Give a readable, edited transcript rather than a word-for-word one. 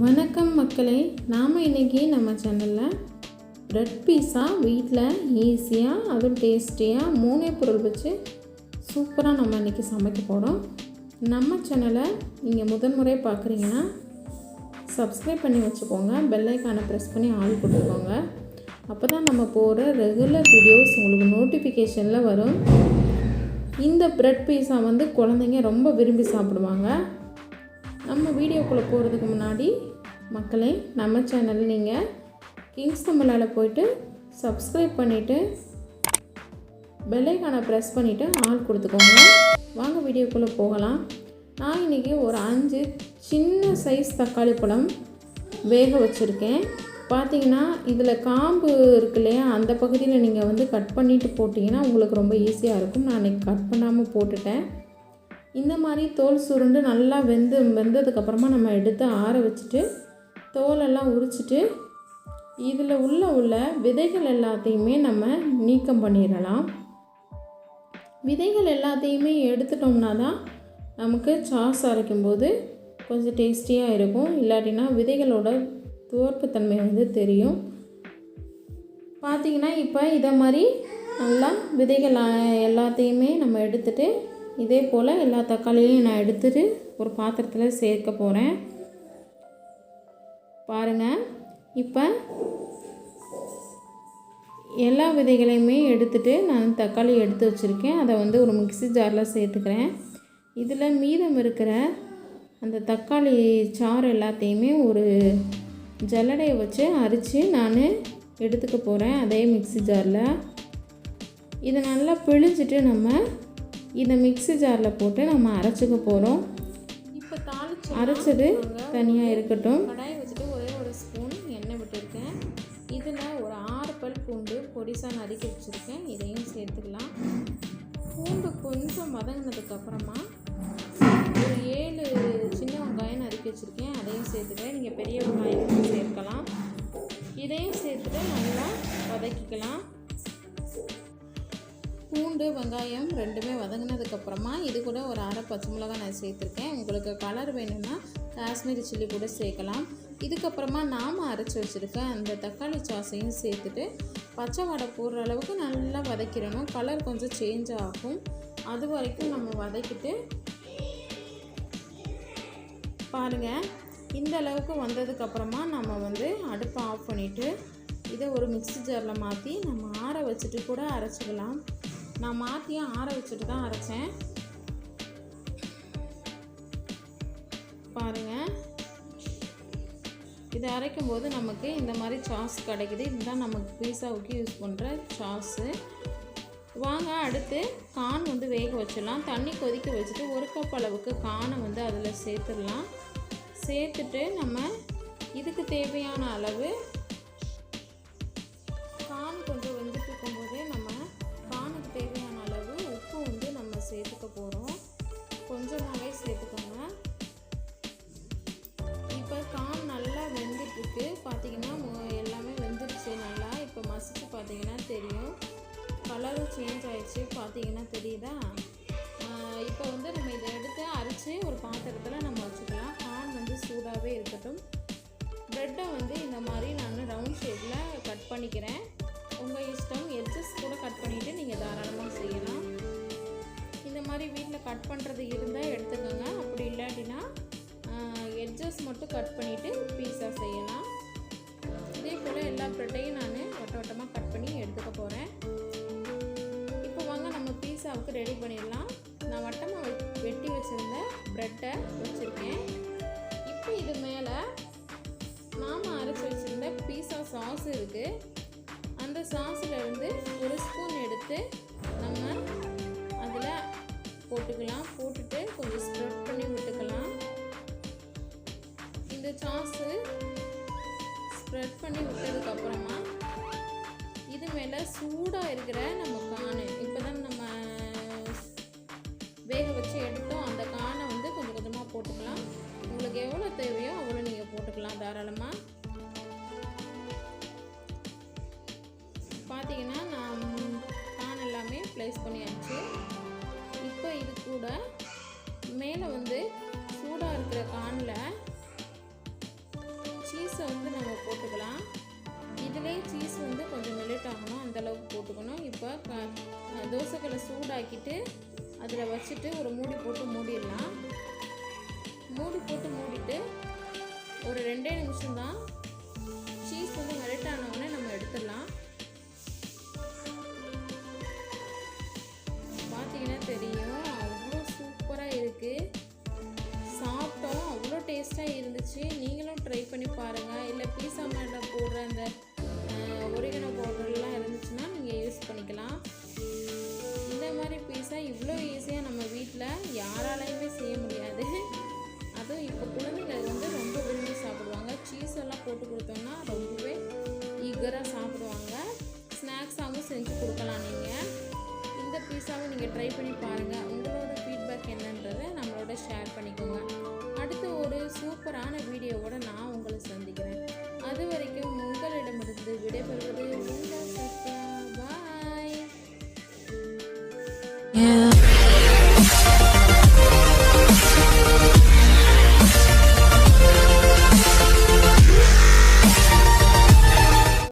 வணக்கம் மக்களே, நாம் இன்றைக்கி நம்ம சேனலில் ப்ரெட் பீஸா வீட்டில் ஈஸியாக அதுவும் டேஸ்டியாக 3 பொருள் வச்சு சூப்பராக நம்ம இன்றைக்கி சமைக்க போகிறோம். நம்ம சேனலை நீங்கள் முதன்முறை பார்க்குறீங்கன்னா சப்ஸ்கிரைப் பண்ணி வச்சுக்கோங்க, பெல் ஐக்கானை ப்ரெஸ் பண்ணி ஆல் கொடுத்துக்கோங்க. அப்போ தான் நம்ம போகிற ரெகுலர் வீடியோஸ் உங்களுக்கு நோட்டிஃபிகேஷனில் வரும். இந்த ப்ரெட் பீஸா குழந்தைங்க ரொம்ப விரும்பி சாப்பிடுவாங்க. நம்ம வீடியோக்குள்ளே போகிறதுக்கு முன்னாடி மக்களே, நம்ம சேனல் நீங்கள் கிங்ஸ் தமிழால் போய்ட்டு சப்ஸ்கிரைப் பண்ணிவிட்டு பெல் ஐக்கானை ப்ரெஸ் பண்ணிவிட்டு ஆல் கொடுத்துக்கோங்க. வாங்க வீடியோக்குள்ளே போகலாம். நான் இன்றைக்கி ஒரு 5 சின்ன சைஸ் தக்காளி பழம் வேக வச்சுருக்கேன். பார்த்திங்கன்னா இதில் காம்பு இருக்கு இல்லையா, அந்த பகுதியில் நீங்கள் கட் பண்ணிவிட்டு போட்டிங்கன்னா உங்களுக்கு ரொம்ப ஈஸியாக இருக்கும். நான் இன்றைக்கி கட் பண்ணாமல் போட்டுட்டேன். இந்த மாதிரி தோல் சுருண்டு நல்லா வெந்ததுக்கப்புறமா நம்ம எடுத்து ஆற வச்சுட்டு தோலெல்லாம் உரிச்சிட்டு இதில் உள்ள விதைகள் எல்லாத்தையுமே நம்ம நீக்கம் பண்ணிடலாம். விதைகள் எல்லாத்தையுமே எடுத்துட்டோம்னா தான் நமக்கு சாஸ் அரைக்கும்போது கொஞ்சம் டேஸ்டியாக இருக்கும். இல்லாட்டினா விதைகளோட துவர்ப்புத்தன்மை தெரியும். பார்த்திங்கன்னா இப்போ இதை மாதிரி நல்லா விதைகள் எல்லாத்தையுமே நம்ம எடுத்துகிட்டு இதே போல் எல்லா தக்காளியையும் நான் எடுத்துகிட்டு ஒரு பாத்திரத்தில் சேர்க்க போகிறேன். பாருங்கள், இப்போ எல்லா விதைகளையுமே எடுத்துகிட்டு நான் தக்காளி எடுத்து வச்சுருக்கேன். அதை ஒரு மிக்ஸி ஜாரில் சேர்த்துக்கிறேன். இதில் மீதம் இருக்கிற அந்த தக்காளி சாறு எல்லாத்தையுமே ஒரு ஜல்லடையை வச்சு அரைச்சி நான் எடுத்துக்க போகிறேன். அதே மிக்ஸி ஜாரில் இதை நல்லா பிழிஞ்சிட்டு நம்ம இந்த மிக்ஸி ஜாரில் போட்டு நம்ம அரைச்சிக்க போகிறோம். இப்போ அரைச்சது தனியாக இருக்கட்டும். கடாயை வச்சுட்டு ஒரு ஸ்பூன் எண்ணெய் விட்டுருக்கேன். இதில் ஒரு 6 பல் பூண்டு பொடிசாக நறுக்கி வச்சுருக்கேன். இதையும் சேர்த்துக்கலாம். பூண்டு கொஞ்சம் வதங்கினதுக்கப்புறமா ஒரு 7 சின்ன வெங்காயம் நறுக்கி வச்சுருக்கேன். அதையும் சேர்த்துக்கிறேன். நீங்கள் பெரிய வெங்காயம் சேர்க்கலாம். இதையும் சேர்த்துட்டு நல்லா வதக்கிக்கலாம். பூண்டு வெங்காயம் ரெண்டுமே வதங்கினதுக்கப்புறமா இது கூட ஒரு 1/2 பச்சை மிளகாய் நான் சேர்த்துருக்கேன். உங்களுக்கு கலர் வேணும்னா காஷ்மீரி சில்லி கூட சேர்க்கலாம். இதுக்கப்புறமா நாம் அரைச்சி வச்சுருக்க அந்த தக்காளி சாஸையும் சேர்த்துட்டு பச்சை வடை போடுற அளவுக்கு நல்லா வதக்கிடணும். கலர் கொஞ்சம் சேஞ்ச் ஆகும். அது வரைக்கும் நம்ம வதக்கிட்டு பாருங்கள், இந்த அளவுக்கு வந்ததுக்கப்புறமா நம்ம அடுப்பை ஆஃப் பண்ணிவிட்டு இதை ஒரு மிக்ஸி ஜாரில் மாற்றி நம்ம ஆற வச்சுட்டு கூட அரைச்சிக்கலாம். நான் மாற்றியும் ஆற வச்சுட்டு தான் அரைச்சேன். பாருங்கள், இதை அரைக்கும் போது நமக்கு இந்த மாதிரி சாஸ் கிடைக்குது. இதுதான் நமக்கு பீஸாவுக்கு யூஸ் பண்ணுற சாஸு. வாங்க அடுத்து கார்ன் வேக வச்சிடலாம். தண்ணி கொதிக்க வச்சுட்டு 1 கப் அளவுக்கு கார்னை அதில் சேர்த்துடலாம். சேர்த்துட்டு நம்ம இதுக்கு தேவையான அளவு கார்ன் கொஞ்சம் வெந்துட்டு இருக்கும்போதே நம்ம கார்னுக்கு தேவையான அளவு உப்பு நம்ம சேர்த்துக்க போகிறோம். கொஞ்சமாகவே சேர்த்துக்கோங்க. இப்போ கார்ன் நல்லா வெந்துட்டுருக்கு. பார்த்திங்கன்னா எல்லாமே வெந்துருச்சு நல்லா. இப்போ மசிச்சு பார்த்திங்கன்னா தெரியும். கலரும் சேஞ்ச் ஆகிடுச்சு. பார்த்திங்கன்னா தெரியுதா? இப்போ நம்ம இதை எடுத்து அரைச்சி ஒரு பாத்திரத்தில் நம்ம வச்சுக்கலாம். கார்ன் சூடாகவே இருக்கட்டும். ப்ரெட்டை இந்த மாதிரி நான் ரவுண்ட் ஷேப்பில் கட் பண்ணிக்கிறேன். உங்கள் இஷ்டம். எட்ஜஸ் கூட கட் பண்ணிவிட்டு நீங்கள் தாராளமாக செய்யலாம். இந்த மாதிரி வீட்டில் கட் பண்ணுறது இருந்தால் எடுத்துக்கோங்க. அப்படி இல்லாட்டினா எட்ஜஸ் மட்டும் கட் பண்ணிவிட்டு பீஸா செய்யலாம். இதே போல் எல்லா ப்ரெட்டையும் நான் வட்டமாக கட் பண்ணி எடுத்துக்க போகிறேன். இப்போ வாங்க நம்ம பீஸாவுக்கு ரெடி பண்ணிடலாம். நான் வட்டமாக வெட்டி வச்சுருந்த ப்ரெட்டை வச்சுருக்கேன். இப்போ இது மேலே நாம் அரைச்சி வச்சுருந்த பீஸா சாஸ் இருக்குது. அந்த சாஸில் ஒரு ஸ்பூன் எடுத்து நம்ம அதில் போட்டுக்கலாம். போட்டுட்டு கொஞ்சம் ஸ்ப்ரெட் பண்ணி விட்டுக்கலாம். இந்த சாஸு ஸ்ப்ரெட் பண்ணி விட்டதுக்கப்புறமா இது மேலே சூடாக இருக்கிற நம்ம கார்னு, இப்போ தான் நம்ம வேக வச்சு எடுத்தோம், அந்த கார்னை கொஞ்சம் கொஞ்சமாக போட்டுக்கலாம். உங்களுக்கு எவ்வளோ தேவையோ அவ்வளோ நீங்கள் போட்டுக்கலாம் தாராளமாக. பார்த்தீங்கன்னா நான் கார்ன் எல்லாமே ப்ளேஸ் பண்ணியாச்சு. இப்போ இது கூட மேலே சூடாக இருக்கிற கார்னில் சீஸை வந்து நம்ம போட்டுக்கலாம். இதிலே சீஸ் வந்து கொஞ்சம் மெல்ட் ஆகணும், அந்தளவுக்கு போட்டுக்கணும். இப்போ தோசைக்கல்லை சூடாக்கிட்டு அதில் வச்சுட்டு ஒரு மூடி போட்டு மூடிடலாம். மூடிட்டு ஒரு 2 நிமிஷம்தான். சீஸ் வந்து மெல்ட் ஆனவுடனே நம்ம எடுத்துடலாம். பார்த்தீங்கன்னா தெரியும், அவ்வளோ சூப்பராக இருக்குது. சாப்பிட்டோம், அவ்வளோ டேஸ்ட்டாக இருந்துச்சு. நீங்களும் ட்ரை பண்ணி பாருங்கள். இல்லை பீஸா மேலே போடுற அந்த ஒரிகனோ பவுடர்லாம் இருந்துச்சுன்னா நீங்கள் யூஸ் பண்ணிக்கலாம். இந்த மாதிரி பீஸா இவ்வளோ ஈஸியாக நம்ம வீட்டில் யாராலையுமே செய்ய முடியாது. அதுவும் இப்போ குழந்தைங்க வந்து ரொம்ப விரும்பி சாப்பிடுவாங்க. சீஸ் எல்லாம் போட்டு கொடுத்தோம்னா ரொம்பவே ஈகராக சாப்பிடுவாங்க. ஸ்நாக்ஸாகவும் செஞ்சு கொடுக்கலாம். நீங்கள் இந்த பீஸாவை நீங்கள் ட்ரை பண்ணி பாருங்கள். உங்களோட ஃபீட்பேக் என்னன்றதை நம்மளோட ஷேர் பண்ணிக்கோங்க. அடுத்த ஒரு சூப்பரான வீடியோவோட நான் உங்களை சந்திக்கிறேன். அது வரைக்கும் உங்களிடமிருந்து விடைபெறுவது உங்கள் சத்யா. பாய்.